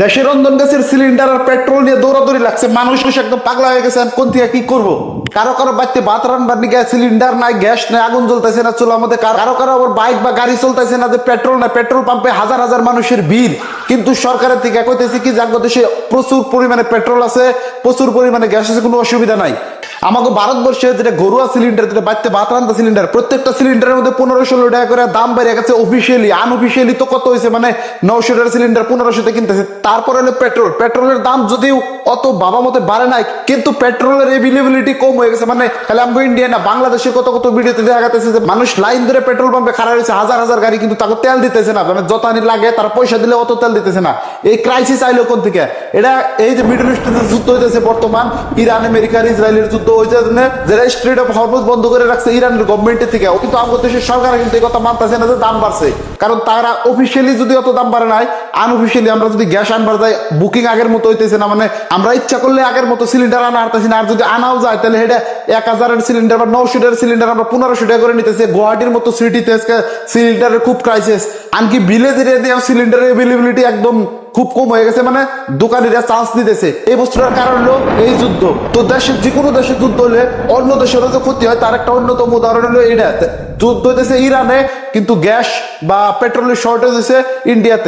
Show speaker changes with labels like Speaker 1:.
Speaker 1: দেশে রন্ধন গ্যাসের সিলিন্ডার আর পেট্রোল নিয়ে দৌড়াদৌড়ি লাগছে, মানুষ একদম পাগলা হয়ে গেছে। কোন থেকে কি করবো? কারো কারো বাড়িতে ভাত রান্নার নিয়ে সিলিন্ডার নাই, গ্যাস নাই, আগুন জ্বলতেছে না চুলার মধ্যে। কারো কারো আবার বাইক বা গাড়ি চলতেছে না, যে পেট্রোল নাই, পেট্রোল পাম্পে হাজার হাজার মানুষের ভিড়। কিন্তু সরকারের থেকে কইতেছে কি জাগো দেশে প্রচুর পরিমাণে পেট্রোল আছে, প্রচুর পরিমাণে গ্যাস আছে, কোনো অসুবিধা নাই। আমাকে ভারতবর্ষে যেটা ঘরোয়া সিলিন্ডার, যেটা বাড়িতে ভাত রান্না সিলিন্ডার, প্রত্যেকটা সিলিন্ডারের মধ্যে 1500 টাকা করে দাম বেড়ে গেছে। অফিসিয়ালি আনঅফিসিয়ালি তো কত হয়েছে, মানে 900 টাকার সিলিন্ডার 1500 কিনতেছে। তারপরে হলো পেট্রোলের দাম যদিও অত বাবা মতে বাড়ে নাই, কিন্তু পেট্রোলের এভেলেবিলিটি কম হয়ে গেছে। মানে খালি আমাকে ইন্ডিয়া না, বাংলাদেশে কত কত ভিডিওতে দেখা গেছে যে মানুষ লাইন ধরে পেট্রোল পাম্পে খাড়া হয়েছে, হাজার হাজার গাড়ি, কিন্তু তাকে তেল দিতেছে না। মানে যতখানি লাগে তারা পয়সা দিলে অত তেল দিতেছে না। এই ক্রাইসিস আইলো কোন থেকে? এটা এই যে মিডল ইস্টে যুদ্ধ হইতেছে বর্তমান, ইরান আমেরিকার ইসরায়েলের যুদ্ধ হয়েছে, যারা স্ট্রেট অফ হরমুজ বন্ধ করে রাখছে ইরানের গভর্নমেন্টের থেকে। কিন্তু আমাদের দেশের সরকার কিন্তু এই কথা মানতেছে না যে দাম বাড়ছে, কারণ তারা অফিসিয়ালি যদি অত দাম বাড়ে নাই, আনঅফিসিয়ালি আমরা যদি গ্যাস আনবার যাই, বুকিং আগের মতো হইতেছে না। মানে আমরা ইচ্ছা করলে আগের মতো সিলিন্ডার আনা হারতেছি না। আর যদি আনাও যায় তাহলে এটা 1000-এর সিলিন্ডার বা 900 টাকার সিলিন্ডার আমরা 1500 টাকা করে নিতেছি। গুয়াহাটির মতো সিটিতে সিলিন্ডারের খুব ক্রাইসিস। আনকি ভিলেজ এরিয়াতে সিলিন্ডারের এভেলেবিলিটি একদম খুব কম হয়ে গেছে। মানে দোকানিরা চান্স দিতেছে। এই বস্তুটার কারণ হলো এই যুদ্ধ। তো দেশের যে কোনো দেশের যুদ্ধ হলে অন্য দেশেরও যে ক্ষতি হয়, তার একটা অন্যতম উদাহরণ হলো এটা। যুদ্ধ হইতেছে ইরানে, কিন্তু গ্যাস বা পেট্রোলের শর্টেজ হয়েছে ইন্ডিয়াতে।